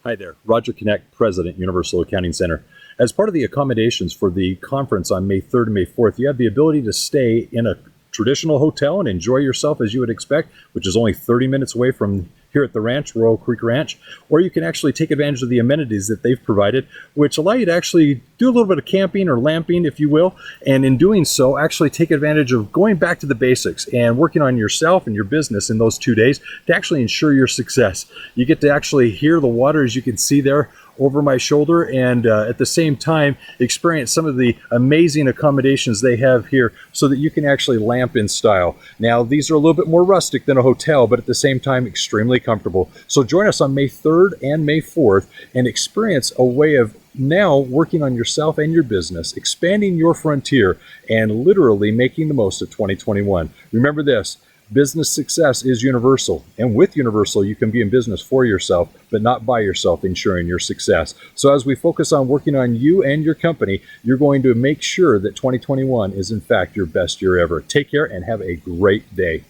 Hi there, Roger Connect, President, Universal Accounting Center. As part of the accommodations for the conference on May 3rd and May 4th, you have the ability to stay in a traditional hotel and enjoy yourself as you would expect, which is only 30 minutes away from here at the ranch, Royal Creek Ranch, or you can actually take advantage of the amenities that they've provided, which allow you to actually do a little bit of camping or lamping, if you will, and in doing so, actually take advantage of going back to the basics and working on yourself and your business in those 2 days to actually ensure your success. You get to actually hear the water, as you can see there, over my shoulder, and at the same time experience some of the amazing accommodations they have here so that you can actually lamp in style. Now, these are a little bit more rustic than a hotel, but at the same time extremely comfortable. So join us on May 3rd and May 4th and experience a way of now working on yourself and your business, expanding your frontier, and literally making the most of 2021. Remember this: business success is universal, and with Universal, you can be in business for yourself, but not by yourself, ensuring your success. So as we focus on working on you and your company, you're going to make sure that 2021 is in fact your best year ever. Take care and have a great day.